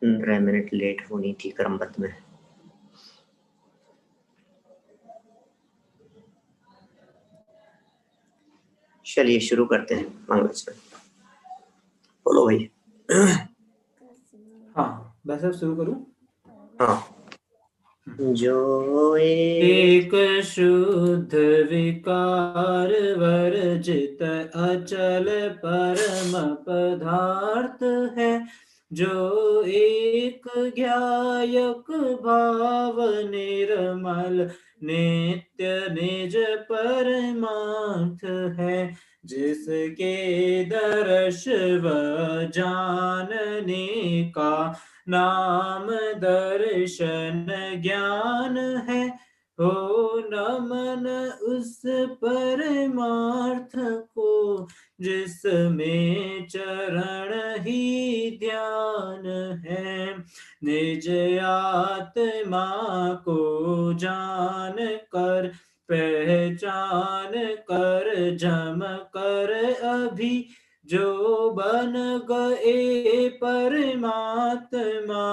15 minute late होनी थी क्रमबद्ध में। चलिए शुरू करते हैं। मंगलाचरण बोलो भाई। हाँ वैसे शुरू करूं। हाँ। जो एक शुद्ध विकार वर्जित अचल परम पदार्थ है, जो एक ज्ञायक भाव निर्मल नित्य निज परमार्थ है, जिसके दर्श व जानने का नाम दर्शन ज्ञान है। हो नमन उस परमार्थ को, जिसमें चरण ही ध्यान है। निज आत्मा को जान कर पहचान कर जम कर अभी, जो बन गए परमात्मा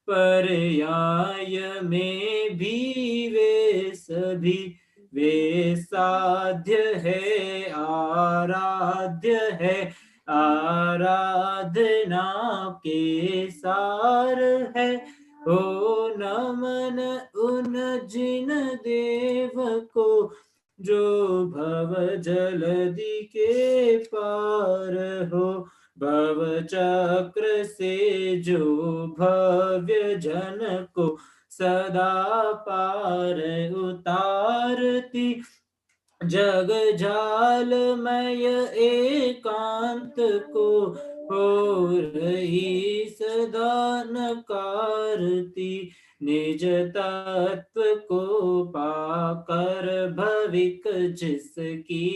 पर्याय में भी वे सभी। वे साध्य है आराध्य है, आराधना के सार है। हो नमन उन जिन देव को, जो भव जलधि के पार हो। भव चक्र से जो भव्य जन को सदा पार उतारती, जग जालमय एकांत को हो रही सदा नकारती। निज तत्व को पाकर भविक जिसकी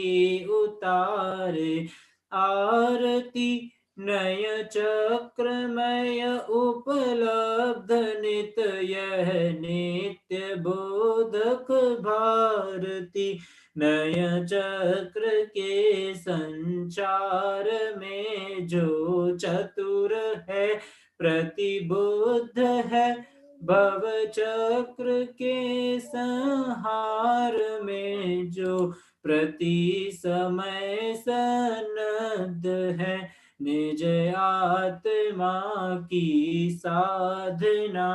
उतारे आरती। नय चक्रमय उपलब्ध नित यह नित्य बोधक भारती। नय चक्र के संचार में जो चतुर है प्रतिबुद्ध है, भव चक्र के संहार में जो प्रति समय सन्नद्ध है। निज आत्मा की साधना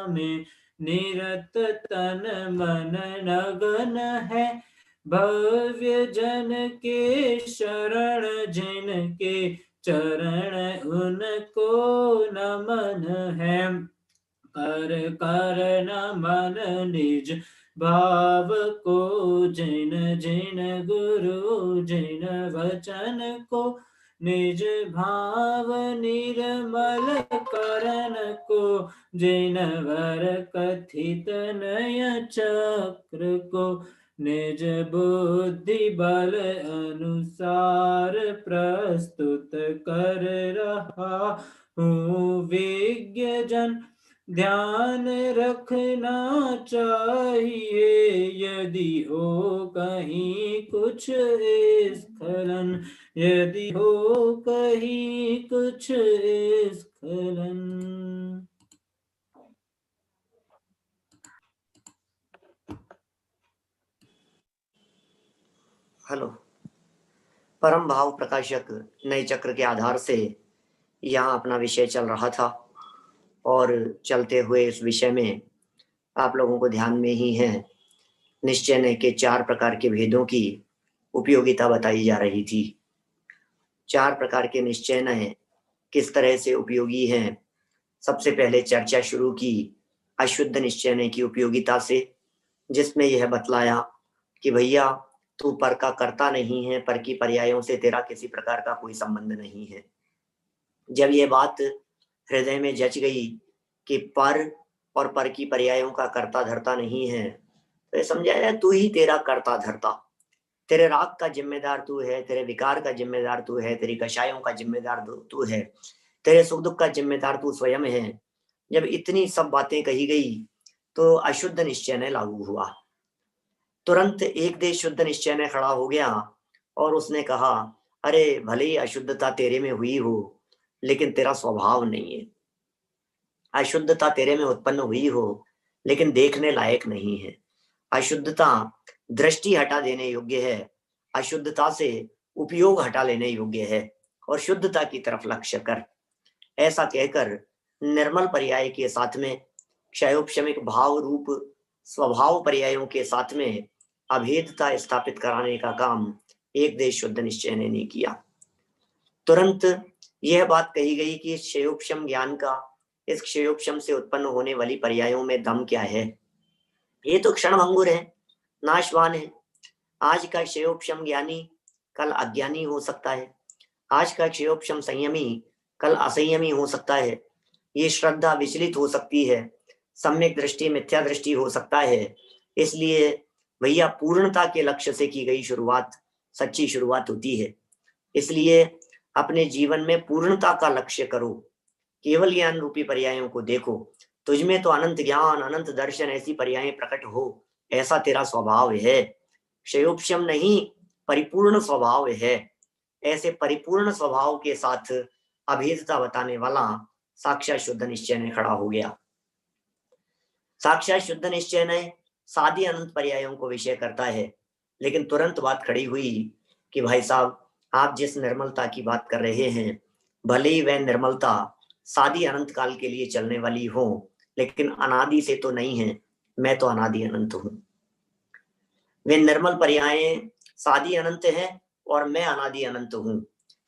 में निरत तन मन नगन है। भव्य जन के शरण जिनके चरण उनको नमन है। कर कर नमन निज भाव को, जिन जिन गुरु जिन वचन को, निज भाव निर्मल करन को, जिन वर कथित नय चक्र को। निज बुद्धि बल अनुसार प्रस्तुत कर रहा हूँ विज्ञ जन। ध्यान रखना चाहिए यदि हो कहीं कुछ स्खलन, यदि हो कहीं कुछ स्खलन। हेलो। परम भाव प्रकाशक नए चक्र के आधार से यहाँ अपना विषय चल रहा था, और चलते हुए इस विषय में आप लोगों को ध्यान में ही है निश्चय के 4 प्रकार के भेदों की उपयोगिता बताई जा रही थी। 4 प्रकार के निश्चय किस तरह से उपयोगी हैं। सबसे पहले चर्चा शुरू की अशुद्ध निश्चय की उपयोगिता से, जिसमें यह बतलाया कि भैया तू पर का कर्ता नहीं है, पर की पर्यायों से तेरा किसी प्रकार का कोई संबंध नहीं है। जब ये बात हृदय में जच गई कि पर की पर्यायों का कर्ता धर्ता नहीं है, तो ये समझाया तू ही तेरा कर्ता धर्ता, तेरे राग का जिम्मेदार तू है, तेरे विकार का जिम्मेदार तू है, तेरी कषायों का जिम्मेदार तू है, तेरे सुख दुख का जिम्मेदार तू स्वयं है। जब इतनी सब बातें कही गई तो अशुद्ध निश्चय लागू हुआ। तुरंत एक देश शुद्ध निश्चय खड़ा हो गया और उसने कहा, अरे भले ही अशुद्धता तेरे में हुई हो, लेकिन तेरा स्वभाव नहीं है। अशुद्धता तेरे में उत्पन्न हुई हो लेकिन देखने लायक नहीं है। अशुद्धता दृष्टि हटा देने योग्य है, अशुद्धता से उपयोग हटा लेने योग्य है, और शुद्धता की तरफ लक्ष्य कर। ऐसा कहकर निर्मल पर्याय के साथ में क्षयोपशमिक भाव रूप स्वभाव पर्यायों के साथ में अभेदता स्थापित कराने का काम एक देश शुद्ध निश्चय ने नहीं किया। तुरंत यह बात कही गई कि क्षयोपशम ज्ञान का, इस क्षयोपशम से उत्पन्न होने वाली पर्यायों में दम क्या है? ये तो क्षणभंगुर है, नाशवान है। आज का क्षयोपशम ज्ञानी कल अज्ञानी हो सकता है, आज का क्षयोपशम संयमी कल असंयमी हो सकता है। ये श्रद्धा विचलित हो सकती है, सम्यक दृष्टि मिथ्या दृष्टि हो सकता है। इसलिए भैया पूर्णता के लक्ष्य से की गई शुरुआत सच्ची शुरुआत होती है। इसलिए अपने जीवन में पूर्णता का लक्ष्य करो, केवल ज्ञान रूपी पर्यायों को देखो। तुझमें तो अनंत ज्ञान अनंत दर्शन ऐसी पर्याय प्रकट हो, ऐसा तेरा स्वभाव है। क्षयोपशम नहीं, परिपूर्ण स्वभाव है। ऐसे परिपूर्ण स्वभाव के साथ अभेदता बताने वाला साक्षात शुद्ध निश्चय ने खड़ा हो गया। साक्षात शुद्ध निश्चय ने सादी अनंत पर्यायों को विषय करता है, लेकिन तुरंत बात खड़ी हुई कि भाई साहब, आप जिस निर्मलता की बात कर रहे हैं, भले ही वह निर्मलता सादी अनंत काल के लिए चलने वाली हो, लेकिन अनादि से तो नहीं है। मैं तो अनादि अनंत हूं। वे निर्मल पर्याय सादी अनंत है और मैं अनादि अनंत हूं।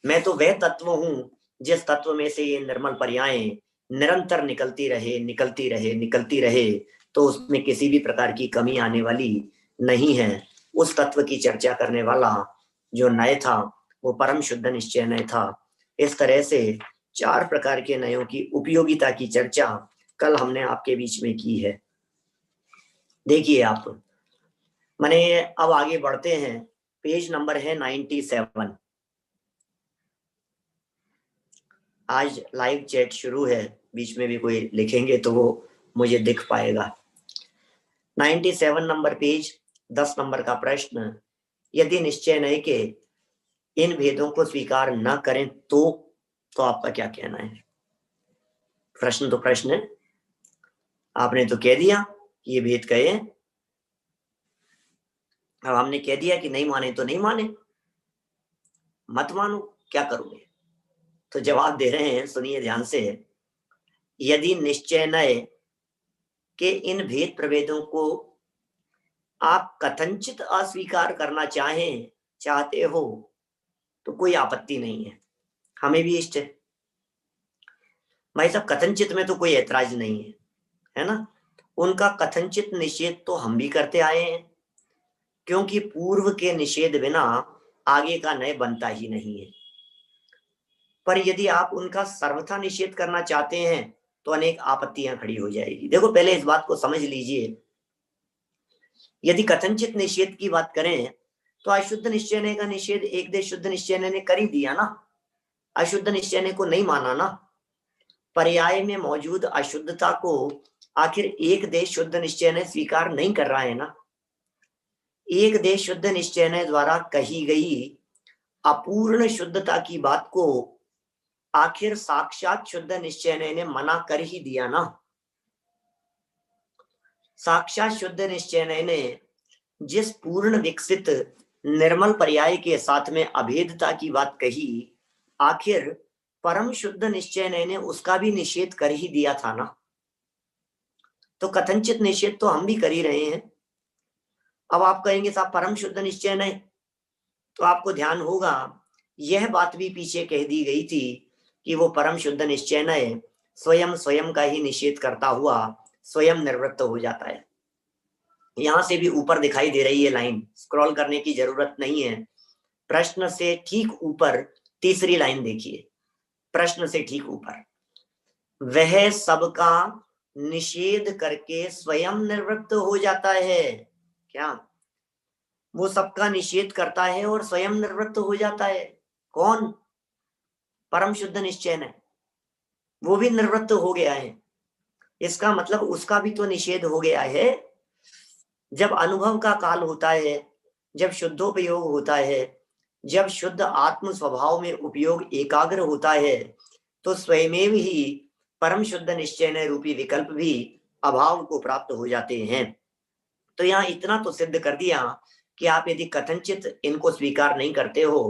मैं तो वह तत्व हूं जिस तत्व में से ये निर्मल पर्याय निरंतर निकलती रहे निकलती रहे निकलती रहे, तो उसमें किसी भी प्रकार की कमी आने वाली नहीं है। उस तत्व की चर्चा करने वाला जो नय था वो परम शुद्ध निश्चय नय था। इस तरह से 4 प्रकार के नयों की उपयोगिता की चर्चा कल हमने आपके बीच में की है। देखिए आप, मैंने अब आगे बढ़ते हैं। पेज नंबर है 97। आज लाइव चैट शुरू है, बीच में भी कोई लिखेंगे तो वो मुझे दिख पाएगा। 97 नंबर पेज, 10 नंबर का प्रश्न, यदि निश्चय नहीं के इन भेदों को स्वीकार न करें तो आपका क्या कहना है? प्रश्न तो प्रश्न है, आपने तो कह दिया कि ये भेद कहे, अब हमने कह दिया कि नहीं माने तो नहीं माने, मत मानो, क्या करोगे? तो जवाब दे रहे हैं, सुनिए ध्यान से। यदि निश्चय नय के इन भेद प्रभेदों को आप कथनचित अस्वीकार करना चाहते हो तो कोई आपत्ति नहीं है, हमें भी इष्ट है। भाई साहब, कथनचित में तो कोई ऐतराज नहीं है, है ना? उनका कथनचित निषेध तो हम भी करते आए हैं, क्योंकि पूर्व के निषेध बिना आगे का नय बनता ही नहीं है। पर यदि आप उनका सर्वथा निषेध करना चाहते हैं तो अनेक आपत्तियां खड़ी हो जाएगी। देखो, पहले इस बात को समझ लीजिए। यदि कथनचित निषेध की बात करें तो अशुद्ध निश्चय का निषेध एक देश शुद्ध निश्चय ने कर ही दिया ना। अशुद्ध निश्चय को नहीं माना ना। पर्याय में मौजूद अशुद्धता को आखिर एक देश शुद्ध निश्चय ने स्वीकार नहीं कर रहा है ना। एक देश शुद्ध निश्चय द्वारा कही गई अपूर्ण शुद्धता की बात को आखिर साक्षात शुद्ध निश्चय ने मना कर ही दिया ना। साक्षात शुद्ध निश्चय ने जिस पूर्ण विकसित निर्मल पर्याय के साथ में अभेदता की बात कही, आखिर परम शुद्ध निश्चय ने उसका भी निषेध कर ही दिया था ना। तो कथनचित निषेध तो हम भी कर ही रहे हैं। अब आप कहेंगे साहब परम शुद्ध निश्चय नहीं, तो आपको ध्यान होगा यह बात भी पीछे कह दी गई थी कि वो परम शुद्ध निश्चय नय स्वयं का ही निषेध करता हुआ स्वयं निवृत्त हो जाता है। यहां से भी ऊपर दिखाई दे रही है लाइन, स्क्रॉल करने की जरूरत नहीं है। प्रश्न से ठीक ऊपर तीसरी लाइन देखिए, प्रश्न से ठीक ऊपर, वह सबका निषेध करके स्वयं निवृत्त हो जाता है। क्या वो सबका निषेध करता है और स्वयं निवृत्त हो जाता है? कौन? परम शुद्ध निश्चय ने, वो भी निवृत्त हो गया है। इसका मतलब उसका भी तो निषेध हो गया है। जब अनुभव का काल होता है, जब शुद्धोपयोग होता है, जब शुद्ध आत्म स्वभाव में उपयोग एकाग्र होता है, तो स्वयमेव ही परम शुद्ध निश्चय रूपी विकल्प भी अभाव को प्राप्त हो जाते हैं। तो यहाँ इतना तो सिद्ध कर दिया कि आप यदि कथनचित इनको स्वीकार नहीं करते हो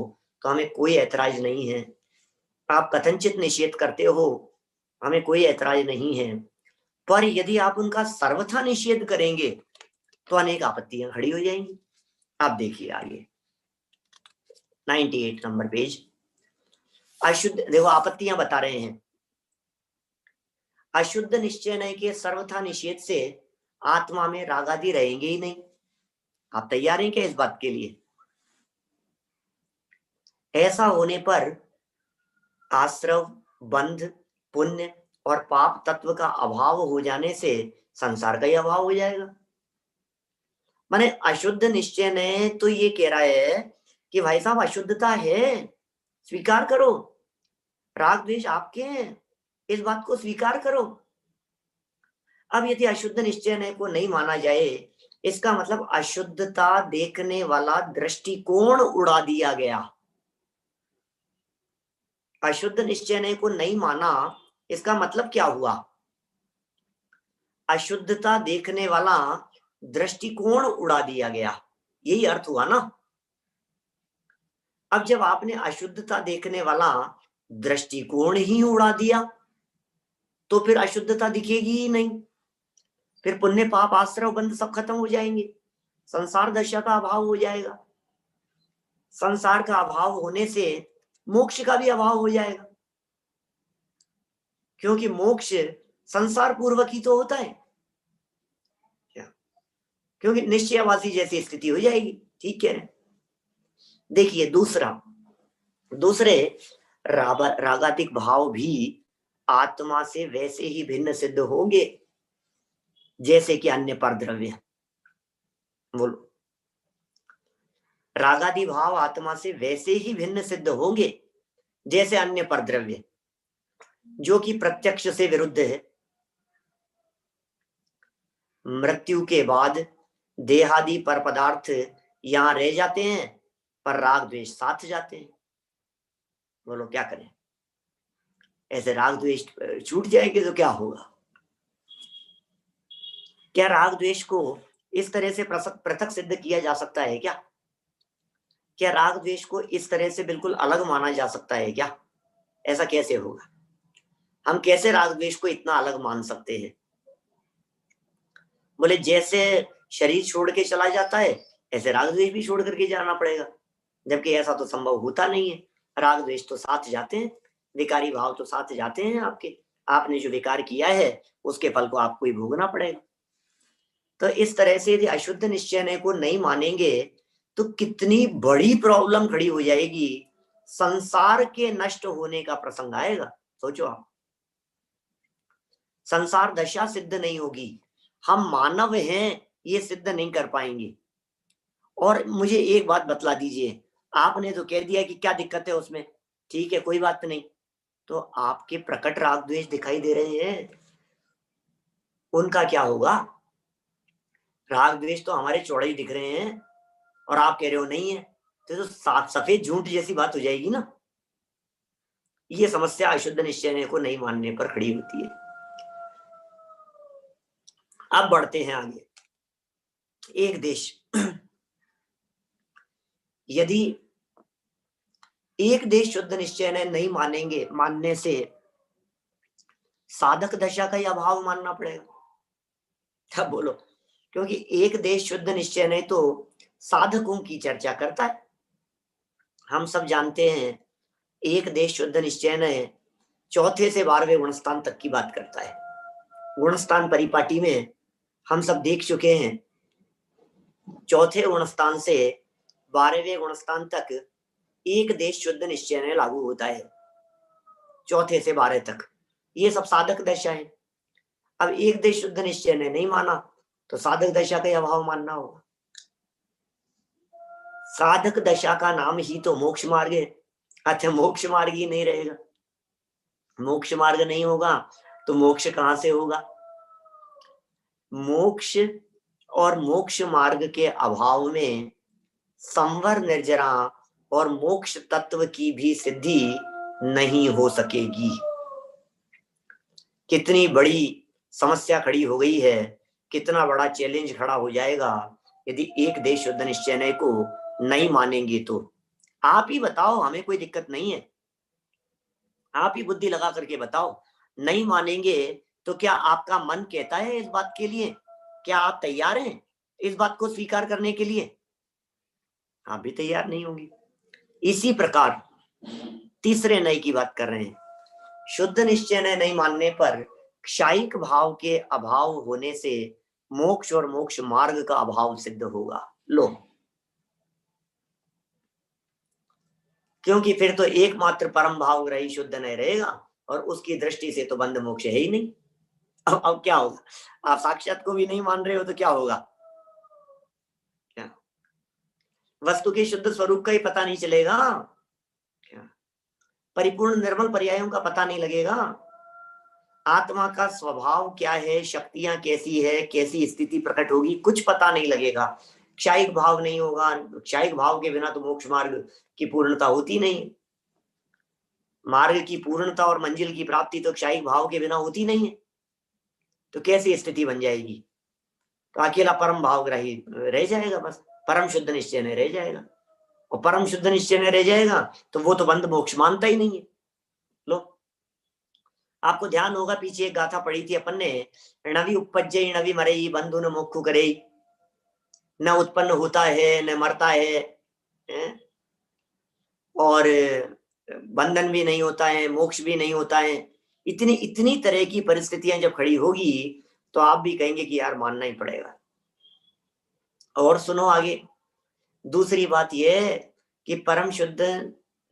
तो हमें कोई ऐतराज नहीं है, आप कथनचित निषेध करते हो हमें कोई ऐतराज नहीं है, पर यदि आप उनका सर्वथा निषेध करेंगे तो अनेक आपत्तियां खड़ी हो जाएंगी। आप देखिए आगे 98 नंबर पेज। अशुद्ध, देखो आपत्तियां बता रहे हैं। अशुद्ध निश्चय नय के सर्वथा निषेध से आत्मा में राग आदि रहेंगे ही नहीं। आप तैयार हैं क्या इस बात के लिए? ऐसा होने पर आश्रव, बंध, पुण्य और पाप तत्व का अभाव हो जाने से संसार का ही अभाव हो जाएगा। माने अशुद्ध निश्चय ने तो ये कह रहा है कि भाई साहब अशुद्धता है, स्वीकार करो, राग द्वेष आपके हैं, इस बात को स्वीकार करो। अब यदि अशुद्ध निश्चय को नहीं माना जाए, इसका मतलब अशुद्धता देखने वाला दृष्टिकोण उड़ा दिया गया। अशुद्ध निश्चय को नहीं माना, इसका मतलब क्या हुआ? अशुद्धता देखने वाला दृष्टिकोण उड़ा दिया गया, यही अर्थ हुआ ना। अब जब आपने अशुद्धता देखने वाला दृष्टिकोण ही उड़ा दिया तो फिर अशुद्धता दिखेगी ही नहीं, फिर पुण्य पाप आश्रय बंध सब खत्म हो जाएंगे, संसार दशा का अभाव हो जाएगा। संसार का अभाव होने से मोक्ष का भी अभाव हो जाएगा, क्योंकि मोक्ष संसार पूर्वक ही तो होता है, क्योंकि निश्चयवासी जैसी स्थिति हो जाएगी। ठीक है, देखिए दूसरे रागातिक भाव भी आत्मा से वैसे ही भिन्न सिद्ध होंगे जैसे कि अन्य परद्रव्य। बोलो, रागादि भाव आत्मा से वैसे ही भिन्न सिद्ध होंगे जैसे अन्य परद्रव्य, जो कि प्रत्यक्ष से विरुद्ध है। मृत्यु के बाद देहादि पर पदार्थ यहां रह जाते हैं, पर राग द्वेष साथ जाते हैं। बोलो क्या करें? ऐसे राग द्वेष छूट जाएंगे तो क्या होगा? क्या राग द्वेष को इस तरह से पृथक सिद्ध किया जा सकता है क्या? क्या राग द्वेष को इस तरह से बिल्कुल अलग माना जा सकता है क्या? ऐसा कैसे होगा? हम कैसे राग द्वेष को इतना अलग मान सकते हैं? बोले जैसे शरीर छोड़ के चला जाता है ऐसे राग द्वेष भी छोड़ करके जाना पड़ेगा, जबकि ऐसा तो संभव होता नहीं है। राग द्वेष तो साथ जाते हैं, विकारी भाव तो साथ जाते हैं आपके। आपने जो विकार किया है उसके फल को आपको ही भोगना पड़ेगा। तो इस तरह से यदि अशुद्ध निश्चय को नहीं मानेंगे तो कितनी बड़ी प्रॉब्लम खड़ी हो जाएगी, संसार के नष्ट होने का प्रसंग आएगा। सोचो आप, संसार दशा सिद्ध नहीं होगी, हम मानव हैं ये सिद्ध नहीं कर पाएंगे। और मुझे एक बात बतला दीजिए, आपने तो कह दिया कि क्या दिक्कत है उसमें, ठीक है कोई बात नहीं, तो आपके प्रकट राग द्वेष दिखाई दे रहे हैं, उनका क्या होगा? राग द्वेष तो हमारे चौड़े ही दिख रहे हैं और आप कह रहे हो नहीं है, तो साफ सफेद झूठ जैसी बात हो जाएगी ना। ये समस्या अशुद्ध निश्चय को नहीं मानने पर खड़ी होती है। अब बढ़ते हैं आगे। एक देश, यदि एक देश शुद्ध निश्चय नहीं मानेंगे, मानने से साधक दशा का ही अभाव मानना पड़ेगा। क्या बोलो? क्योंकि एक देश शुद्ध निश्चय नहीं तो साधकों की चर्चा करता है। हम सब जानते हैं एक देश शुद्ध निश्चय ने चौथे से 12वें गुणस्थान तक की बात करता है। गुणस्थान परिपाटी में हम सब देख चुके हैं, चौथे गुणस्थान से 12वें गुणस्थान तक एक देश शुद्ध निश्चय लागू होता है, चौथे से 12 तक। ये सब साधक दशा है। अब एक देश शुद्ध निश्चय ने नहीं माना तो साधक दशा का अभाव मानना होगा। साधक दशा का नाम ही तो मोक्ष मार्ग है। अच्छा, मोक्ष मार्ग ही नहीं रहेगा, मोक्ष मार्ग नहीं होगा तो मोक्ष कहां से होगा? मोक्ष और मोक्ष मार्ग के अभाव में संवर निर्जरा और मोक्ष तत्व की भी सिद्धि नहीं हो सकेगी। कितनी बड़ी समस्या खड़ी हो गई है, कितना बड़ा चैलेंज खड़ा हो जाएगा यदि एक देश शुद्ध निश्चय को नहीं मानेंगे तो। आप ही बताओ, हमें कोई दिक्कत नहीं है, आप ही बुद्धि लगा करके बताओ। नहीं मानेंगे तो क्या आपका मन कहता है इस बात के लिए? क्या आप तैयार हैं इस बात को स्वीकार करने के लिए? आप भी तैयार नहीं होंगे। इसी प्रकार तीसरे नय की बात कर रहे हैं। शुद्ध निश्चय नहीं मानने पर क्षायिक भाव के अभाव होने से मोक्ष और मोक्ष मार्ग का अभाव सिद्ध होगा। लो, क्योंकि फिर तो एकमात्र परम भाव ग्रही शुद्ध नहीं रहेगा और उसकी दृष्टि से तो बंध मोक्ष है ही नहीं। अब क्या होगा? आप साक्षात को भी नहीं मान रहे हो तो क्या होगा? क्या वस्तु के शुद्ध स्वरूप का ही पता नहीं चलेगा? क्या परिपूर्ण निर्मल पर्यायों का पता नहीं लगेगा? आत्मा का स्वभाव क्या है, शक्तियां कैसी है, कैसी स्थिति प्रकट होगी, कुछ पता नहीं लगेगा। क्षायिक भाव नहीं होगा, क्षायिक भाव के बिना तो मोक्ष मार्ग की पूर्णता होती नहीं। मार्ग की पूर्णता और मंजिल की प्राप्ति तो क्षायिक भाव के बिना होती नहीं है। तो कैसी स्थिति बन जाएगी? तो अकेला परम भावग्राही रह जाएगा, बस परम शुद्ध निश्चय में रह जाएगा। और परम शुद्ध निश्चय में रह जाएगा तो वो तो बंध मोक्ष मानता ही नहीं है। लो, आपको ध्यान होगा पीछे एक गाथा पढ़ी थी अपन ने, नवी उपजे नवी मरे बंधु न मोक्ष करे, न उत्पन्न होता है न मरता है, और बंधन भी नहीं होता है, मोक्ष भी नहीं होता है। इतनी इतनी तरह की परिस्थितियां जब खड़ी होगी तो आप भी कहेंगे कि यार मानना ही पड़ेगा। और सुनो आगे, दूसरी बात यह कि परम शुद्ध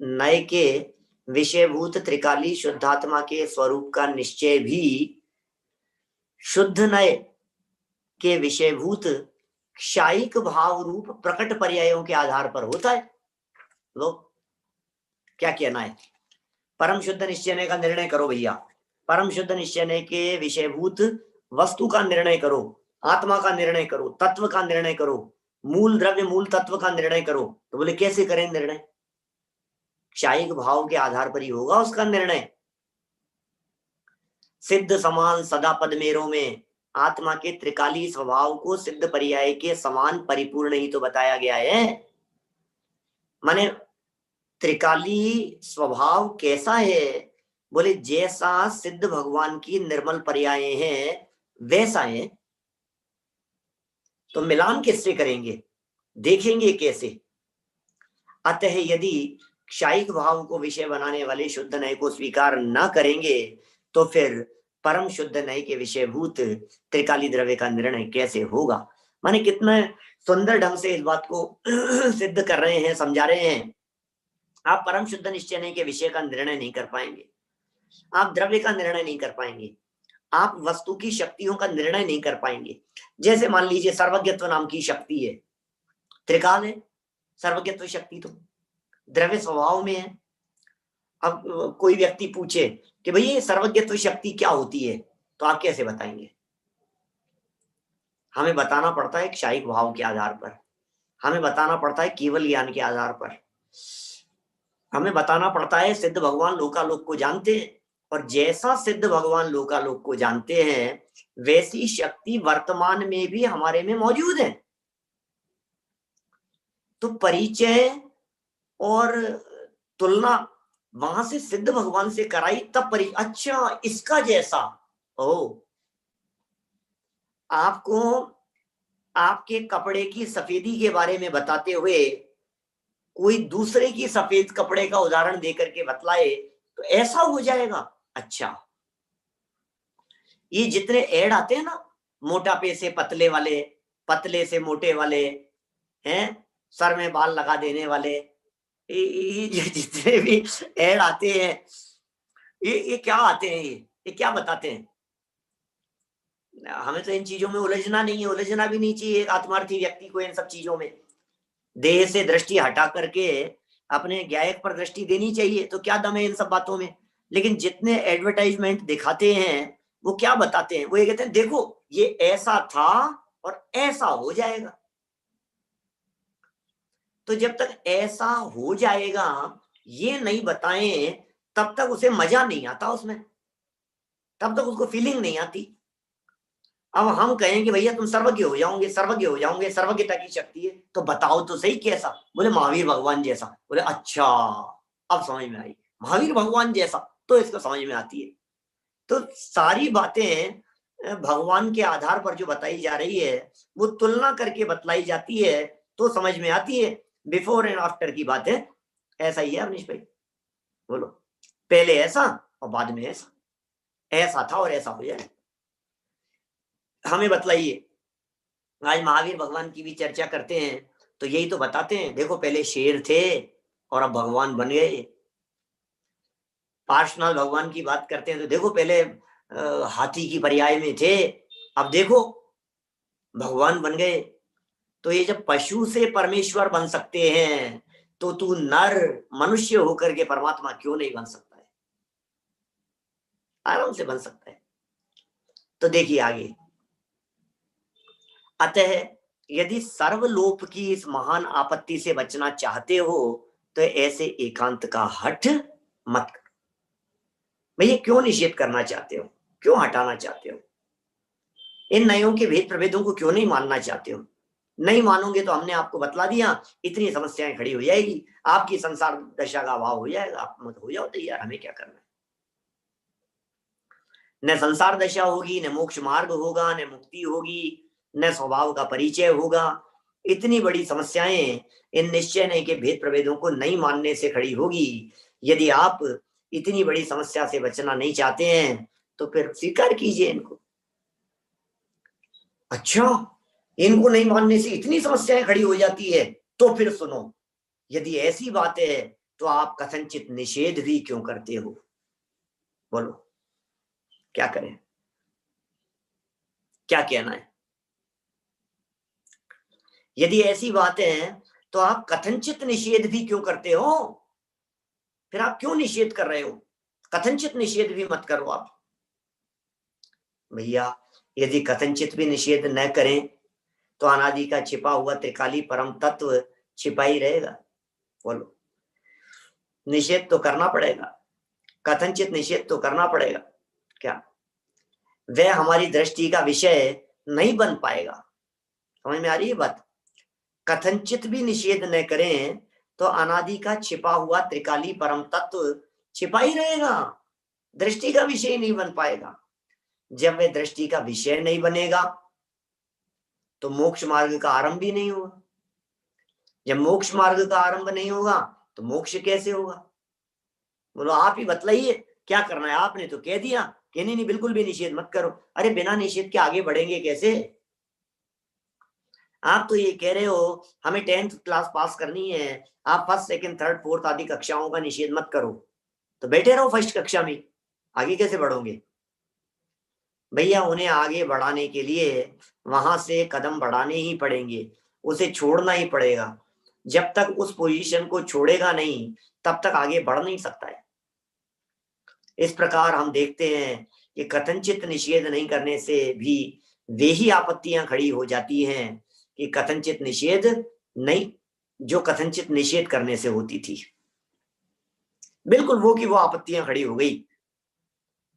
नय के विषयभूत त्रिकाली शुद्धात्मा के स्वरूप का निश्चय भी शुद्ध नय के विषयभूत क्षायिक भाव रूप प्रकट पर्यायों के आधार पर होता है। लोग क्या कहना है? परम शुद्ध निश्चय का निर्णय करो भैया, परम शुद्ध निश्चय के विषयभूत वस्तु का निर्णय करो, आत्मा का निर्णय करो, तत्व का निर्णय करो, मूल द्रव्य मूल तत्व का निर्णय करो। तो बोले कैसे करें निर्णय? क्षायिक भाव के आधार पर ही होगा उसका निर्णय। सिद्ध समान सदा पद मेरों में आत्मा के त्रिकाली स्वभाव को सिद्ध पर्याय के समान परिपूर्ण ही तो बताया गया है। माने त्रिकाली स्वभाव कैसा है? बोले जैसा सिद्ध भगवान की निर्मल पर्याय हैं वैसा है। तो मिलान किससे करेंगे, देखेंगे कैसे? अतः यदि क्षायिक भाव को विषय बनाने वाले शुद्ध नय को स्वीकार न करेंगे तो फिर परम शुद्ध नय के विषयभूत त्रिकाली द्रव्य का निर्णय कैसे होगा? माने कितना सुंदर ढंग से इस बात को सिद्ध कर रहे हैं, समझा रहे हैं। आप परम शुद्ध निश्चय के विषय का निर्णय नहीं कर पाएंगे, आप द्रव्य का निर्णय नहीं कर पाएंगे, आप वस्तु की शक्तियों का निर्णय नहीं कर पाएंगे। जैसे मान लीजिए सर्वज्ञत्व नाम की शक्ति है, त्रिकाल है सर्वज्ञत्व शक्ति, तो द्रव्य स्वभाव में है। अब कोई व्यक्ति पूछे कि भाई ये सर्वज्ञत्व शक्ति क्या होती है, तो आप कैसे बताएंगे? हमें बताना पड़ता है क्षायिक भाव के आधार पर, हमें बताना पड़ता है केवल ज्ञान के आधार पर, हमें बताना पड़ता है सिद्ध भगवान लोकालोक को जानते हैं, और जैसा सिद्ध भगवान लोकालोक को जानते हैं वैसी शक्ति वर्तमान में भी हमारे में मौजूद है। तो परिचय और तुलना वहां से सिद्ध भगवान से कराई तब अच्छा इसका जैसा हो। आपको आपके कपड़े की सफेदी के बारे में बताते हुए कोई दूसरे की सफेद कपड़े का उदाहरण देकर के बतलाए तो ऐसा हो जाएगा। अच्छा, ये जितने ऐड आते हैं ना, मोटापे से पतले वाले, पतले से मोटे वाले, हैं सर में बाल लगा देने वाले, ये जितने भी ऐड आते हैं ये क्या आते हैं, ये क्या बताते हैं? हमें तो इन चीजों में उलझना नहीं है, उलझना भी नहीं चाहिए एक आत्मार्थी व्यक्ति को इन सब चीजों में। देह से दृष्टि हटा करके अपने ज्ञायक पर दृष्टि देनी चाहिए। तो क्या दम है इन सब बातों में? लेकिन जितने एडवर्टाइजमेंट दिखाते हैं वो क्या बताते हैं? वो ये कहते हैं देखो ये ऐसा था और ऐसा हो जाएगा। तो जब तक ऐसा हो जाएगा ये नहीं बताएं तब तक उसे मजा नहीं आता उसमें। तब तक उसको फीलिंग नहीं आती। अब हम कहें कि भैया तुम सर्वज्ञ हो जाओगे, सर्वज्ञ हो जाओगे, सर्वज्ञता की शक्ति है, तो बताओ तो सही कैसा? बोले महावीर भगवान जैसा। बोले अच्छा, अब समझ में आई, महावीर भगवान जैसा, तो इसको समझ में आती है। तो सारी बातें भगवान के आधार पर जो बताई जा रही है वो तुलना करके बतलाई जाती है, तो समझ में आती है। बिफोर एंड आफ्टर की बात है, ऐसा ही है अवनीश भाई। बोलो, पहले ऐसा और बाद में ऐसा, ऐसा था और ऐसा हो जाए। हमें बतलाइए, आज महावीर भगवान की भी चर्चा करते हैं तो यही तो बताते हैं, देखो पहले शेर थे और अब भगवान बन गए। पार्श्वनाथ भगवान की बात करते हैं तो देखो पहले हाथी की पर्याय में थे, अब देखो भगवान बन गए। तो ये जब पशु से परमेश्वर बन सकते हैं तो तू नर मनुष्य होकर के परमात्मा क्यों नहीं बन सकता है? आराम से बन सकता है। तो देखिए आगे, अतः यदि सर्वलोप की इस महान आपत्ति से बचना चाहते हो तो ऐसे एकांत का हठ मत करो। भैया क्यों निषेध करना चाहते हो, क्यों हटाना चाहते हो? इन नयों के भेद प्रभेदों को क्यों नहीं मानना चाहते हो? नहीं मानोगे तो हमने आपको बतला दिया, इतनी समस्याएं खड़ी हो जाएगी, आपकी संसार दशा का अभाव हो जाएगा। आप मत हो जाओ तैयार, हमें क्या करना है? न संसार दशा होगी, न मोक्ष मार्ग होगा, न मुक्ति होगी, न स्वभाव का परिचय होगा। इतनी बड़ी समस्याएं इन निश्चय नहीं के भेद प्रभेदों को नहीं मानने से खड़ी होगी। यदि आप इतनी बड़ी समस्या से बचना नहीं चाहते हैं तो फिर स्वीकार कीजिए इनको। अच्छा, इनको नहीं मानने से इतनी समस्याएं खड़ी हो जाती है, तो फिर सुनो, यदि ऐसी बात है तो आप कथनचित निषेध भी क्यों करते हो? बोलो क्या करें, क्या कहना है? यदि ऐसी बात है तो आप कथनचित निषेध भी क्यों करते हो? फिर आप क्यों निषेध कर रहे हो? कथनचित निषेध भी मत करो आप। भैया यदि कथनचित भी निषेध न करें तो अनादि का छिपा हुआ त्रिकाली परम तत्व छिपा ही रहेगा। बोलो, निषेध तो करना पड़ेगा, कथनचित निषेध तो करना पड़ेगा। क्या वह हमारी दृष्टि का विषय नहीं बन पाएगा? समझ में आ रही है बात? कथनचित भी निषेध न करें तो अनादि का छिपा हुआ त्रिकाली परम तत्व छिपा ही रहेगा, दृष्टि का विषय नहीं बन पाएगा। जब वह दृष्टि का विषय नहीं बनेगा तो मोक्ष मार्ग का आरंभ भी नहीं होगा। जब मोक्ष मार्ग का आरंभ नहीं होगा तो मोक्ष कैसे होगा? बोलो आप ही बतलाइए क्या करना है। आपने तो कह दिया कि नहीं नहीं बिल्कुल भी निषेध मत करो। अरे बिना निषेध के आगे बढ़ेंगे कैसे? आप तो ये कह रहे हो हमें 10th क्लास पास करनी है, आप फर्स्ट सेकंड थर्ड फोर्थ आदि कक्षाओं का निषेध मत करो, तो बैठे रहो फर्स्ट कक्षा में, आगे कैसे बढ़ोगे? भैया उन्हें आगे बढ़ाने के लिए वहां से कदम बढ़ाने ही पड़ेंगे, उसे छोड़ना ही पड़ेगा। जब तक उस पोजीशन को छोड़ेगा नहीं तब तक आगे बढ़ नहीं सकता है। इस प्रकार हम देखते हैं कि कथनचित निषेध नहीं करने से भी वे ही आपत्तियां खड़ी हो जाती हैं कि कथनचित निषेध नहीं, जो कथनचित निषेध करने से होती थी, बिल्कुल वो की वो आपत्तियां खड़ी हो गई।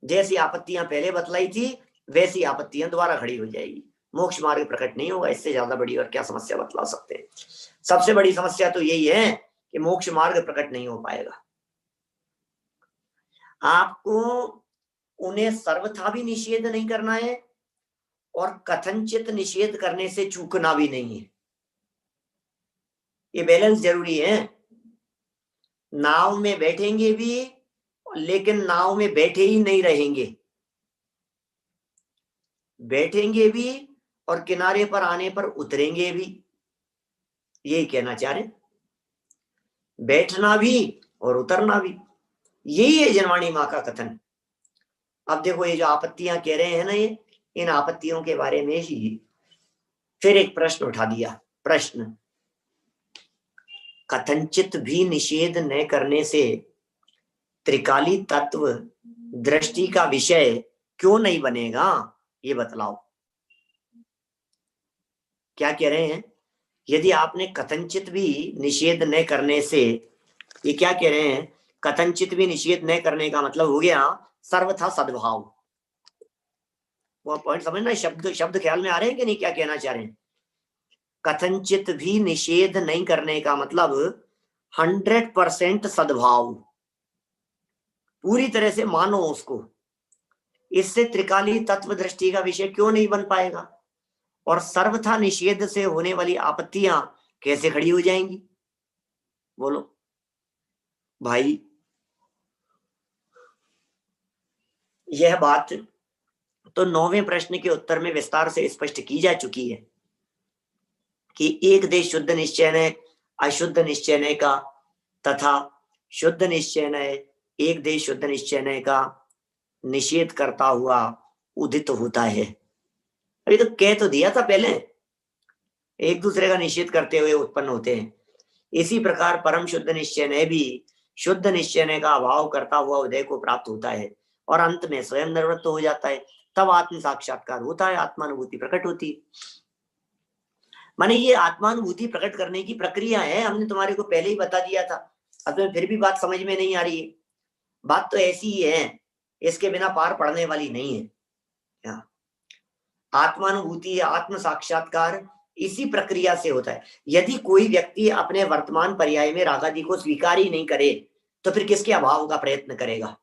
जैसी आपत्तियां पहले बतलाई थी वैसी आपत्तियां दोबारा खड़ी हो जाएगी। मोक्ष मार्ग प्रकट नहीं होगा, इससे ज्यादा बड़ी और क्या समस्या बतला सकते हैं? सबसे बड़ी समस्या तो यही है कि मोक्ष मार्ग प्रकट नहीं हो पाएगा। आपको उन्हें सर्वथा भी निषेध नहीं करना है और कथनचित निषेध करने से चूकना भी नहीं है। ये बैलेंस जरूरी है। नाव में बैठेंगे भी लेकिन नाव में बैठे ही नहीं रहेंगे, बैठेंगे भी और किनारे पर आने पर उतरेंगे भी। यही कहना चाह रहे, बैठना भी और उतरना भी, यही है जनवाणी माँ का कथन। अब देखो ये जो आपत्तियां कह रहे हैं ना, ये इन आपत्तियों के बारे में ही फिर एक प्रश्न उठा दिया। प्रश्न, कथनचित भी निषेध न करने से त्रिकाली तत्व दृष्टि का विषय क्यों नहीं बनेगा? ये बतलाओ। क्या कह रहे हैं? यदि आपने कथनचित भी निषेध न करने से, ये क्या कह रहे हैं? कथनचित भी निषेध न करने का मतलब हो गया सर्वथा सद्भाव। वो पॉइंट समझना, शब्द शब्द ख्याल में आ रहे हैं कि नहीं, क्या कहना चाह रहे हैं? कथनचित भी निषेध नहीं करने का मतलब 100% सद्भाव, पूरी तरह से मानो उसको। इससे त्रिकाली तत्व दृष्टि का विषय क्यों नहीं बन पाएगा, और सर्वथा निषेध से होने वाली आपत्तियां कैसे खड़ी हो जाएंगी? बोलो भाई। यह बात तो 9वें प्रश्न के उत्तर में विस्तार से स्पष्ट की जा चुकी है कि एक देश शुद्ध निश्चय ने अशुद्ध निश्चय ने का तथा शुद्ध निश्चय ने एक देश शुद्ध निश्चय ने का निषेध करता हुआ उदित होता है। अभी तो कह तो दिया था पहले, एक दूसरे का निषेध करते हुए उत्पन्न होते हैं। इसी प्रकार परम शुद्ध निश्चय ने भी शुद्ध निश्चय का अभाव करता हुआ उदय को प्राप्त होता है और अंत में स्वयं निवृत्त हो जाता है। तब आत्म साक्षात्कार होता है, आत्मानुभूति प्रकट होती है। माने ये आत्मानुभूति प्रकट करने की प्रक्रिया है, हमने तुम्हारे को पहले ही बता दिया था। अब तुम्हें फिर भी बात समझ में नहीं आ रही है? बात तो ऐसी ही है, इसके बिना पार पड़ने वाली नहीं है। आत्मानुभूति, आत्म साक्षात्कार इसी प्रक्रिया से होता है। यदि कोई व्यक्ति अपने वर्तमान पर्याय में रागादि को स्वीकार ही नहीं करे तो फिर किसके अभाव का प्रयत्न करेगा?